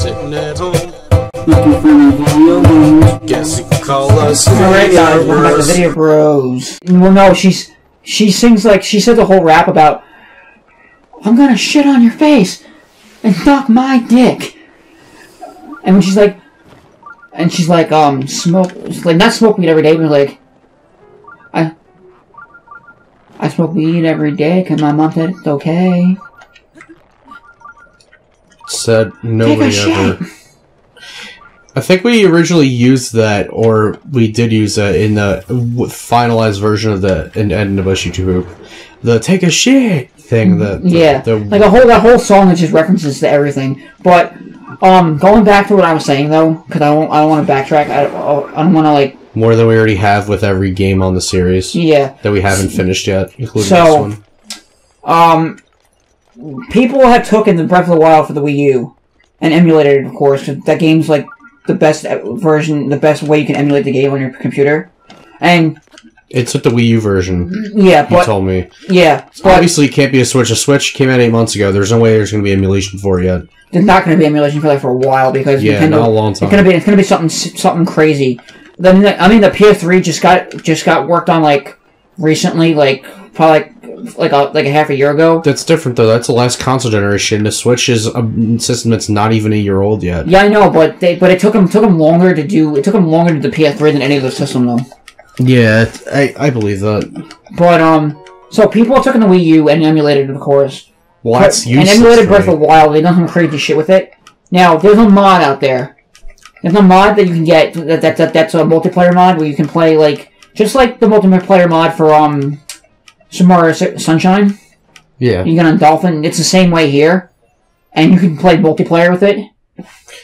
sitting at home. Looking for new video games. Guess you could call us. Alright guys, welcome back to Vidya Bros. Well no, she sings like, she said the whole rap about, I'm gonna shit on your face and suck my dick. And when she's like, smoke, like not smoke weed every day, but like, I smoke weed every day because my mom said it's okay. Said nobody Take a ever. shit. I think we originally used that, or we did use that in the finalized version of the end of YouTube. The take a shit thing. Like that whole song is just references to everything. But going back to what I was saying though, because I don't want to backtrack. I don't want to like. More than we already have with every game on the series. Yeah. That we haven't finished yet, including this one. People have taken the Breath of the Wild for the Wii U and emulated it, of course. That game's like the best version, the best way you can emulate the game on your computer. And it's with the Wii U version. Yeah, but... You told me. Yeah, but... Obviously, it can't be a Switch. A Switch came out 8 months ago. There's no way there's going to be emulation for it yet. There's not going to be emulation for that for a while, because Nintendo, not a long time. It's going to be something crazy. The PS3 just got worked on, like, recently, like, probably like a half a year ago. That's different though. That's the last console generation. The Switch is a system that's not even a year old yet. Yeah, I know, but it took them longer to do. It took them longer to do the PS3 than any other system though. Yeah, I believe that. But so people took the Wii U and emulated it, of course. Well, that's useless. And emulated Breath of the Wild. They done some crazy shit with it. Now there's a mod out there. There's a mod that you can get. That's a multiplayer mod where you can play like just like the multiplayer mod for Super Mario Sunshine. Yeah. You get on Dolphin. It's the same way here. And you can play multiplayer with it.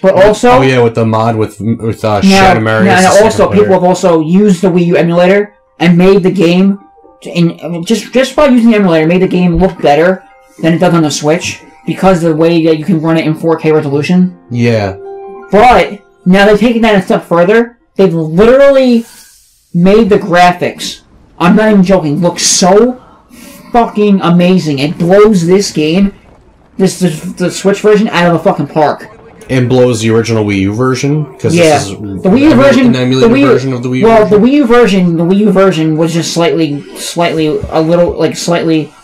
But also... Oh yeah, with the mod with Shadow Mario. And also, people have also used the Wii U emulator and made the game... just by using the emulator, made the game look better than it does on the Switch. Because of the way that you can run it in 4K resolution. Yeah. But, now they've taken that a step further. They've literally made the graphics... I'm not even joking. Looks so fucking amazing. It blows this game, the Switch version, out of the fucking park. And blows the original Wii U version, because this is the Wii U version, an emulated version of the Wii U. Well, the Wii U version was just slightly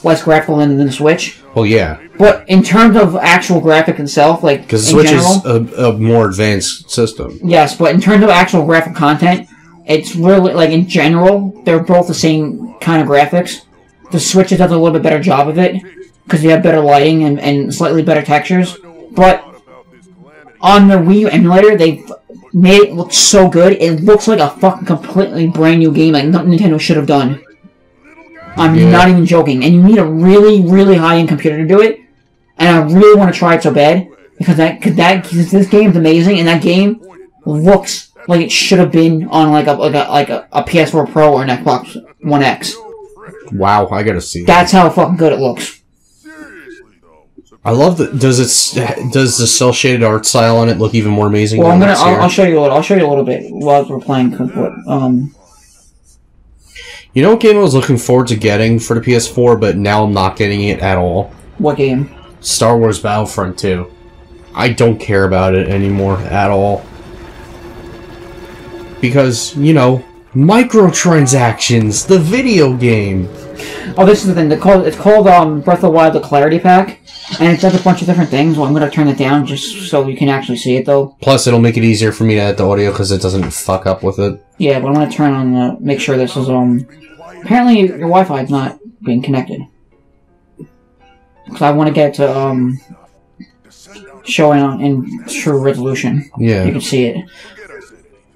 less graphical than the Switch. Well, yeah. But in terms of actual graphic itself, like because the Switch is a more advanced system. Yes, but in terms of actual graphic content. It's really, like, in general, they're both the same kind of graphics. The Switch does a little bit better job of it, because you have better lighting and slightly better textures. But on the Wii U emulator, they've made it look so good, it looks like a fucking completely brand new game, like nothing Nintendo should have done. I'm not even joking. And you need a really, really high-end computer to do it, and I really want to try it so bad, because this game's amazing, and that game looks... like it should have been on like a PS4 Pro or an Xbox One X. Wow, I gotta see. That's how fucking good it looks. I love that. Does the cel shaded art style on it look even more amazing? Well, I'll show you a little bit while we're playing. You know what game I was looking forward to getting for the PS4, but now I'm not getting it at all. What game? Star Wars Battlefront 2. I don't care about it anymore at all. Because, you know, microtransactions, the video game. Oh, this is the thing. It's called Breath of the Wild, the Clarity Pack, and it does a bunch of different things. Well, I'm going to turn it down just so you can actually see it, though. Plus, it'll make it easier for me to edit the audio because it doesn't fuck up with it. Yeah, but I'm going to turn on make sure this is apparently your Wi-Fi is not being connected. Because I want to get it to showing in true resolution. Yeah, you can see it.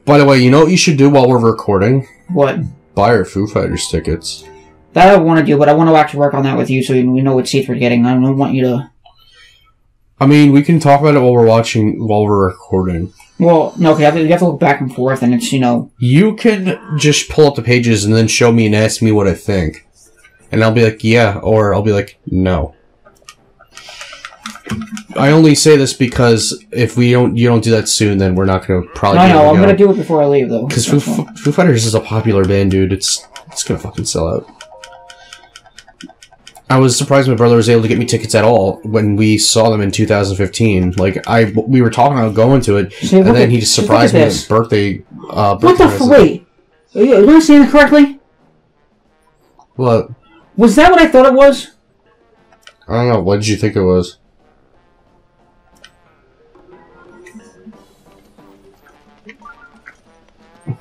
By the way, you know what you should do while we're recording? What? Buy our Foo Fighters tickets. That I want to do, but I want to actually work on that with you so we know what seats we're getting. I don't want you to... I mean, we can talk about it while we're recording. Well, no, because you have to look back and forth, and it's, you know... You can just pull up the pages and then show me and ask me what I think. And I'll be like, yeah, or I'll be like, no. I only say this because if you don't do that soon, then we're not going to probably. No, I'm going to do it before I leave, though. Because Foo Fighters is a popular band, dude. It's going to fucking sell out. I was surprised my brother was able to get me tickets at all when we saw them in 2015. Like, we were talking about going to it, and then he just surprised me with birthday. What the f- wait? Am I saying it correctly? What? Was that what I thought it was? I don't know. What did you think it was?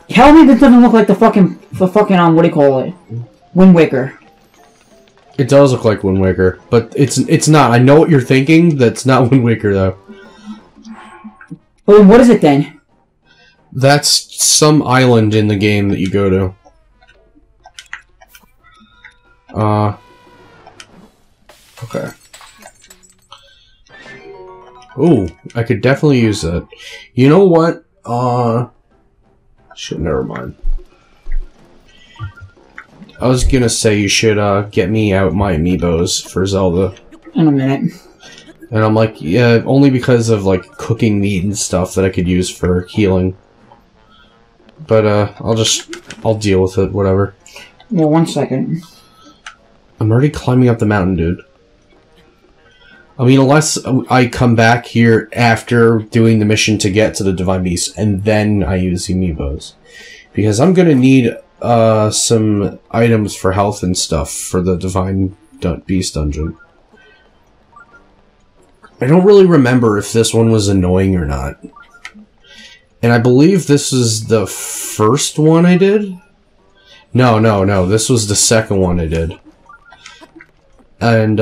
Tell me this doesn't look like the fucking what do you call it? Wind Waker. It does look like Wind Waker, but it's not. I know what you're thinking. That's not Wind Waker though. Well, what is it then? That's some island in the game that you go to. Okay. Ooh, I could definitely use that. You know what? Shit, never mind. I was gonna say you should, get me out my amiibos for Zelda. In a minute. And I'm like, yeah, only because of, like, cooking meat and stuff that I could use for healing. But, I'll deal with it, whatever. Well, 1 second. I'm already climbing up the mountain, dude. I mean, unless I come back here after doing the mission to get to the Divine Beast, and then I use the amiibos. Because I'm gonna need, some items for health and stuff for the Divine Beast dungeon. I don't really remember if this one was annoying or not. And I believe this is the first one I did? No, this was the second one I did. And,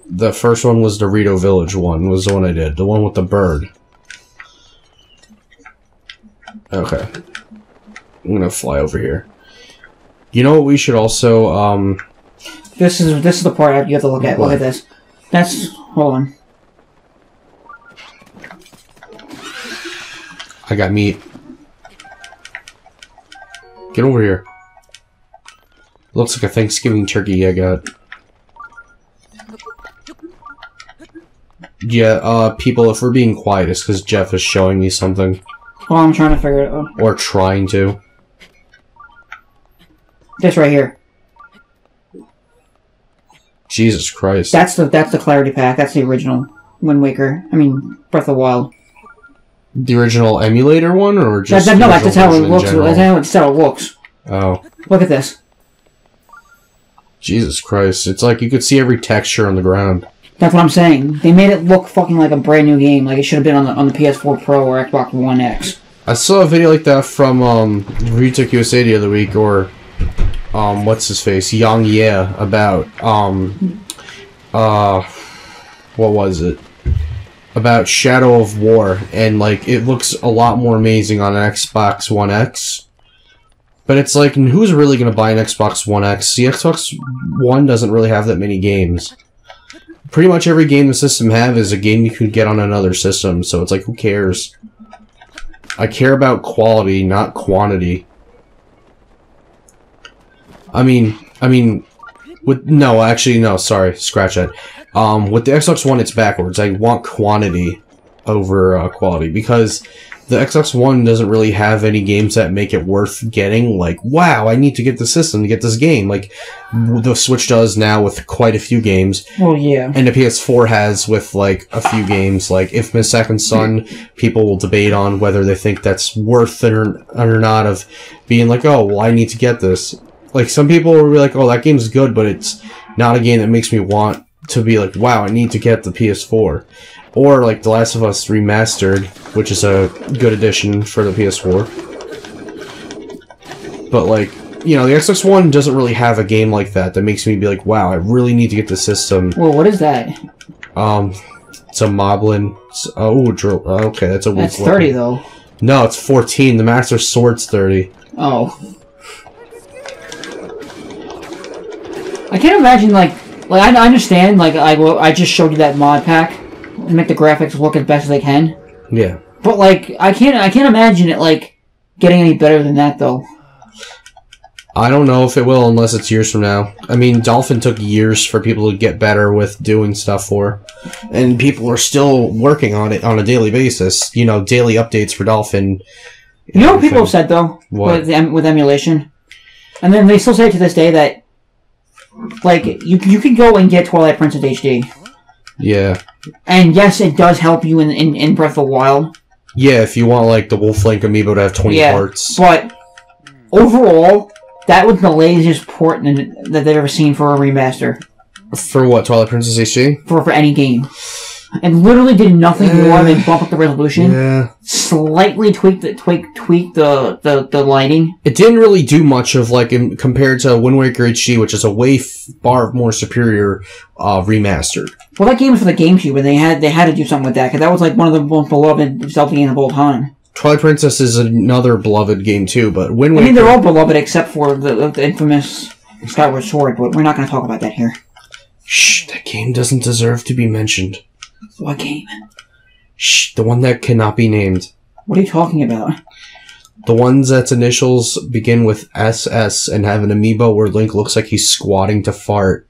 the first one was the Rito Village one, was the one I did. The one with the bird. Okay. I'm gonna fly over here. You know what we should also, This is the part you have to look at. What? Look at this. That's... hold on. I got meat. Get over here. Looks like a Thanksgiving turkey I got. Yeah, people, if we're being quiet, it's because Jeff is showing me something. Oh, I'm trying to figure it out. Or trying to. This right here. Jesus Christ. That's the Clarity Pack. That's the original Wind Waker. I mean, Breath of the Wild. The original emulator one, or just no, that's how it looks. That's how it looks. Oh. Look at this. Jesus Christ. It's like you could see every texture on the ground. That's what I'm saying. They made it look fucking like a brand new game. Like it should have been on the PS4 Pro or Xbox One X. I saw a video like that from, Retook USA the other week, or, what's his face? Yang Ye, about, what was it? About Shadow of War, and, like, it looks a lot more amazing on an Xbox One X. But it's like, who's really gonna buy an Xbox One X? The Xbox One doesn't really have that many games. Pretty much every game the system have is a game you could get on another system, so it's like, who cares? I care about quality, not quantity. I mean, sorry, scratch that. With the Xbox One, it's backwards. I want quantity over quality, because the Xbox One doesn't really have any games that make it worth getting. Like, wow, I need to get the system to get this game. Like, the Switch does now with quite a few games. Oh, yeah. And the PS4 has with, like, a few games. Like, Infamous Second Son, people will debate on whether they think that's worth it or not, of being like, oh, well, I need to get this. Like, some people will be like, oh, that game's good, but it's not a game that makes me want to be like, wow, I need to get the PS4. Or, like, The Last of Us Remastered, which is a good addition for the PS4. But, like, you know, the Xbox One doesn't really have a game like that makes me be like, wow, I really need to get the system. Well, what is that? It's a Moblin. Okay, that's a weak That's 30, though. No, it's 14. The Master Sword's 30. Oh. I can't imagine, like I understand, like, I just showed you that mod pack to make the graphics look as best as they can. Yeah. But, like, I can't imagine it, like, getting any better than that, though. I don't know if it will unless it's years from now. I mean, Dolphin took years for people to get better with doing stuff for. And people are still working on it on a daily basis. You know, daily updates for Dolphin. You know what people have said, though? What? With emulation? And then they still say to this day that like, you can go and get Twilight Princess HD. Yeah. And yes, it does help you in Breath of the Wild. Yeah, if you want, like, the Wolf Link amiibo to have 20 parts. But, overall, that was the laziest port that they've ever seen for a remaster. For what, Twilight Princess HD? For any game. And literally did nothing more than bump up the resolution, slightly tweak the lighting. It didn't really do much of, like, compared to Wind Waker HD, which is a way far more superior remastered. Well, that game was for the GameCube, and they had to do something with that, because that was like one of the most beloved Zelda games of all time. Twilight Princess is another beloved game too, but Wind Waker... I mean, they're all beloved except for the infamous Skyward Sword, but we're not going to talk about that here. Shh, that game doesn't deserve to be mentioned. What game? Shh, the one that cannot be named. What are you talking about? The ones that's initials begin with SS and have an amiibo where Link looks like he's squatting to fart.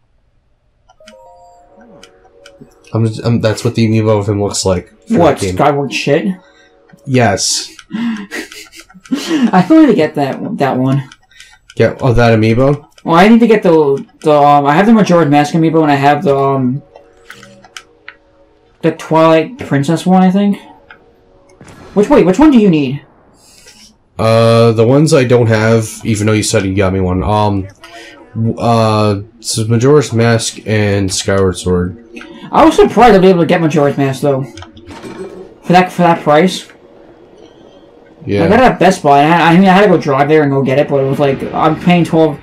That's what the amiibo of him looks like. What, Skyward shit? Yes. I still need to get that one. Get that amiibo? Well, I need to get the I have the Majora's Mask amiibo, and I have the Twilight Princess one, I think. Which one do you need? The ones I don't have, even though you said you got me one. It's Majora's Mask and Skyward Sword. I was surprised I'd be able to get Majora's Mask though. For that price. Yeah. I got it at Best Buy. I mean, I had to go drive there and go get it, but it was like I'm paying $12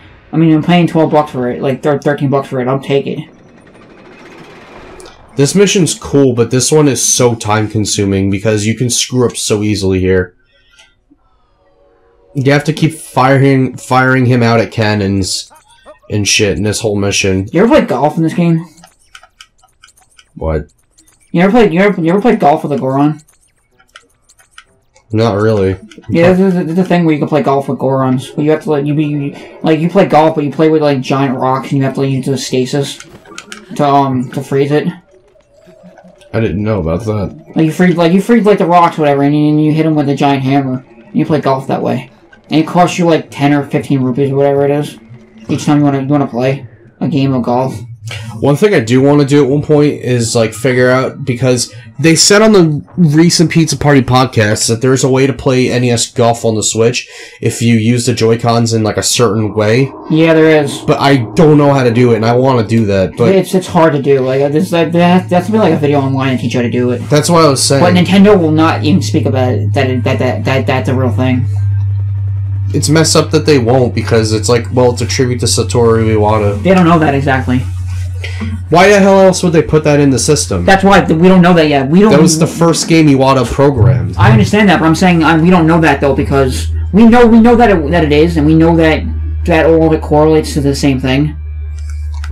for it, like $13 for it. I'll take it. This mission's cool, but this one is so time-consuming because you can screw up so easily here. You have to keep firing him out at cannons and shit in this whole mission. You ever play golf in this game? What? You ever play golf with a Goron? Not really. Yeah, there's a thing where you can play golf with Gorons. But you have to you play golf, but you play with like giant rocks, and you have to use the stasis to freeze it. I didn't know about that. Like you freeze the rocks, whatever, and you hit them with a giant hammer. And you play golf that way, and it costs you like 10 or 15 rupees or whatever it is each time you want to play a game of golf. One thing I do want to do at one point is like figure out, because they said on the recent Pizza Party podcast that there's a way to play NES golf on the Switch if you use the Joy-Cons in like a certain way. Yeah, there is. But I don't know how to do it, and I want to do that. But it's hard to do. Like that's to be like a video online to teach you how to do it. That's what I was saying. But Nintendo will not even speak about it. That's a real thing. It's messed up that they won't, because it's like, well, it's a tribute to Satoru Iwata. They don't know that exactly. Why the hell else would they put that in the system? That's why we don't know that yet. That was the first game Iwata programmed. I understand that, but I'm saying we don't know that though, because we know that it is, and we know that all of it correlates to the same thing.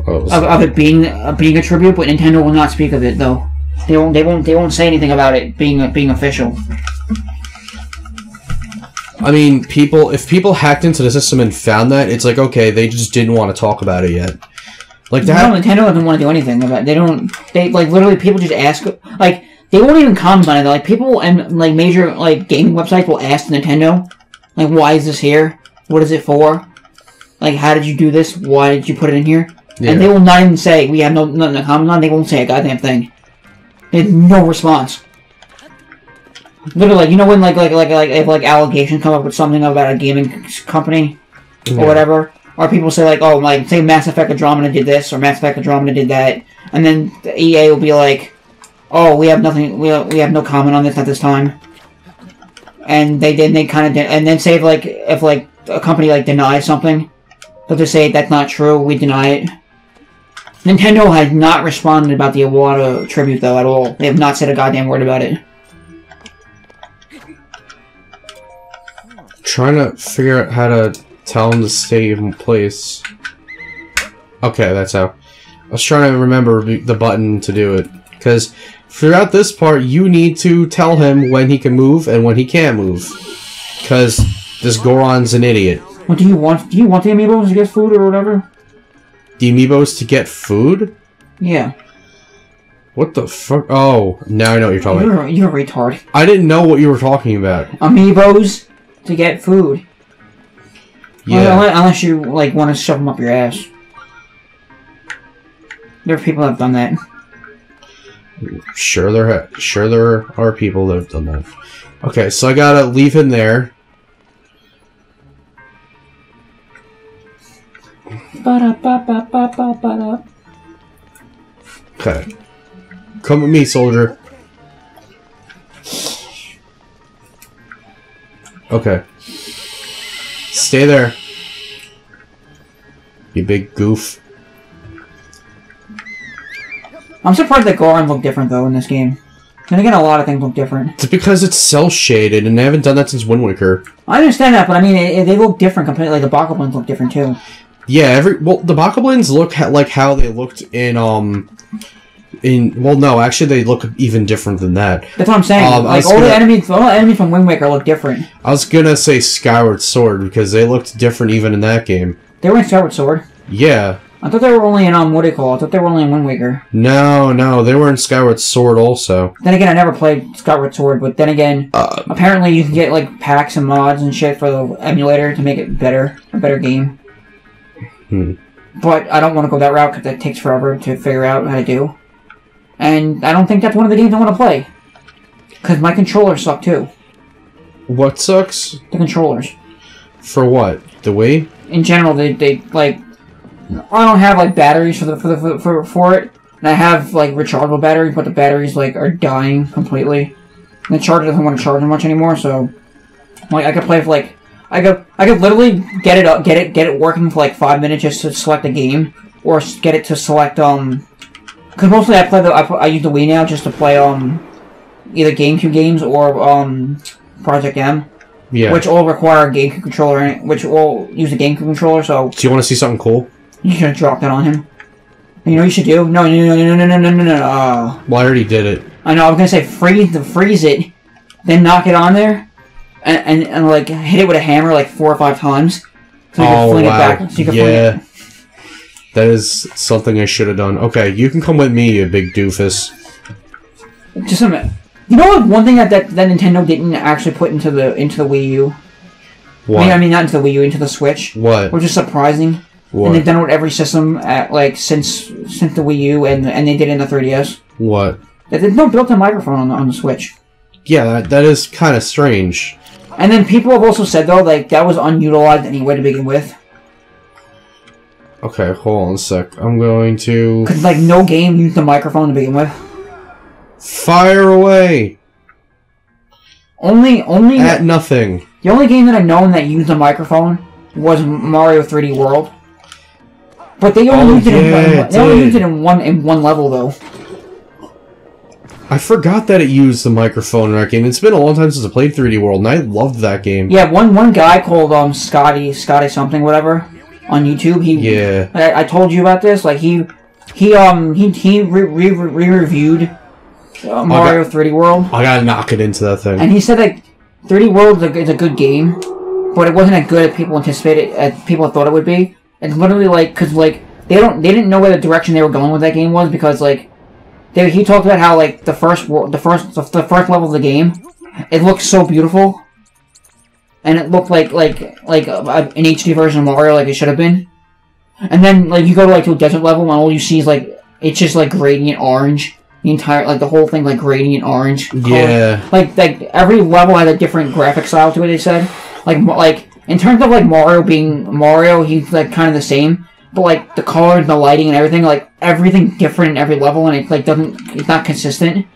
Of it being a tribute, but Nintendo will not speak of it though. They won't say anything about it being official. I mean, if people hacked into the system and found that, it's like, okay, they just didn't want to talk about it yet. Like that. No, Nintendo doesn't want to do anything about it. They like literally people just ask, like, they won't even comment on it. Like, people and like major like gaming websites will ask Nintendo, like, why is this here? What is it for? Like, how did you do this? Why did you put it in here? Yeah. And they will not even say, we have nothing to comment on. They won't say a goddamn thing. They have no response. Literally, like, you know when if allegations come up with something about a gaming company or whatever. Or people say, like, oh, like, say Mass Effect Andromeda did this, or Mass Effect Andromeda did that, and then the EA will be like, oh, we have nothing, we have no comment on this at this time. And they kind of, and then say, if a company, like, denies something, they'll just say, that's not true, we deny it. Nintendo has not responded about the Iwata tribute, though, at all. They have not said a goddamn word about it. Trying to figure out how to tell him to stay in place. Okay, that's how. I was trying to remember the button to do it. Because throughout this part, you need to tell him when he can move and when he can't move. Because this Goron's an idiot. What do you want? Do you want the amiibos to get food or whatever? The amiibos to get food? Yeah. What the fuck? Oh, now I know what you're talking about. You're a retard. I didn't know what you were talking about. Amiibos to get food. Yeah. Unless you, like, want to shove them up your ass. There are people that have done that. Sure there are people that have done that. Okay, so I gotta leave him there. Okay. Come with me, soldier. Okay. Stay there. You big goof. I'm surprised that Goron looked different, though, in this game. Then again, a lot of things look different. It's because it's cel-shaded, and they haven't done that since Wind Waker. I understand that, but I mean, they look different compared. Like the Bokoblins look different too. Yeah, the Bokoblins look like how they looked in well, no, actually, they look even different than that. That's what I'm saying. Like all the enemies from Wind Waker look different. I was gonna say Skyward Sword because they looked different even in that game. They were in Skyward Sword. Yeah. I thought they were only in what do you call? I thought they were only in Wind Waker. No, they were in Skyward Sword also. Then again, I never played Skyward Sword, but then again, apparently you can get like packs and mods and shit for the emulator to make it better, a better game. But I don't want to go that route because that takes forever to figure out how to do. And I don't think that's one of the games I want to play. Because my controllers suck too. What sucks? The controllers. For what? The Wii? In general, they like... I don't have like batteries for it. And I have like rechargeable batteries, but the batteries like are dying completely. And the charger doesn't want to charge much anymore, so... Like, I could play for like... I could literally get it working for like 5 minutes just to select a game. Or get it to select, because mostly I use the Wii now just to play, either GameCube games or, Project M. Yeah. Which all require a GameCube controller, which all use a GameCube controller, so... Do you want to see something cool? You should drop that on him. You know what you should do? No. Well, I already did it. I know, I was gonna say freeze it, then knock it on there, and like, hit it with a hammer like 4 or 5 times, so you can fling it back. So you can fling it. That is something I should have done. Okay, you can come with me, you big doofus. Just a minute. You know what? One thing that Nintendo didn't actually put into the Wii U. What? I mean, not into the Wii U, into the Switch. What? Which is surprising. What? And they've done it with every system since the Wii U, and they did it in the 3DS. What? There's no built-in microphone on the Switch. Yeah, that is kind of strange. And then people have also said though, like that was unutilized anyway to begin with. Okay, hold on a sec. I'm going to... Because, like, no game used the microphone to begin with. Fire away! Only... At nothing. The only game that I've known that used a microphone was Mario 3D World. But they only used it in one level, though. I forgot that it used the microphone in that game. It's been a long time since I played 3D World, and I loved that game. Yeah, one guy called, Scotty something, whatever... on YouTube, I told you about this. Like he re-reviewed Mario 3D World. I gotta knock it into that thing. And he said that 3D World is a good game, but it wasn't as good as people anticipated, as people thought it would be. It's literally like because like they didn't know where the direction they were going with that game was because like he talked about how like the first level of the game, it looked so beautiful. And it looked like an HD version of Mario, like it should have been. And then, like, you go to, like, to a desert level, and all you see is, like, it's just, like, gradient orange. The entire, like, the whole thing, like, gradient orange. Yeah. Like, every level had a different graphic style to it, they said. Like, in terms of, like, Mario being Mario, he's, like, kind of the same. But, like, the colors, the lighting, and everything, like, everything different in every level, and it, like, it's not consistent.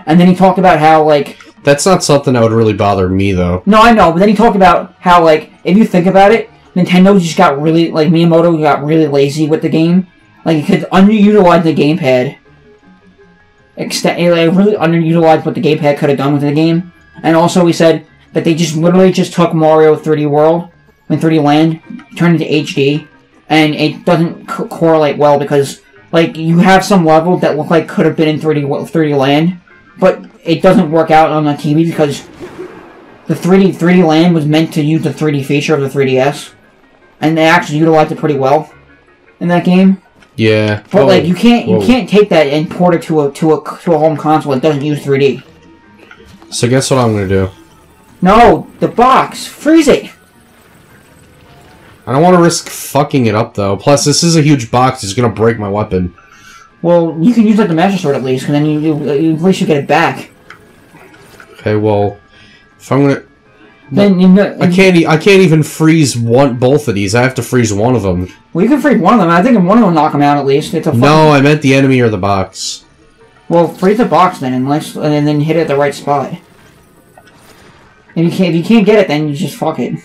And then he talked about how, like... That's not something that would really bother me, though. No, I know, but then he talked about how, like, if you think about it, Nintendo just got really, like, Miyamoto got really lazy with the game. Like, he could underutilize the gamepad. Really underutilized what the gamepad could have done with the game. And also, he said that they just literally just took Mario 3D World, and 3D Land, turned it into HD, and it doesn't correlate well because, like, you have some levels that look like could have been in 3D Land, but it doesn't work out on the TV because the 3D Land was meant to use the 3D feature of the 3DS, and they actually utilized it pretty well in that game. Yeah, but like you can't take that and port it to a home console that doesn't use 3D. So guess what I'm gonna do? No, the box, freeze it. I don't want to risk fucking it up though. Plus, this is a huge box; it's gonna break my weapon. Well, you can use like the Master Sword at least, because then at least you get it back. Okay, well, if I'm gonna, then I can't even freeze both of these. I have to freeze one of them. Well, you can freeze one of them. I think one of them will knock them out at least. It's a no, I meant the enemy or the box. Well, freeze the box then, and then hit it at the right spot. If you can't get it, then you just fuck it.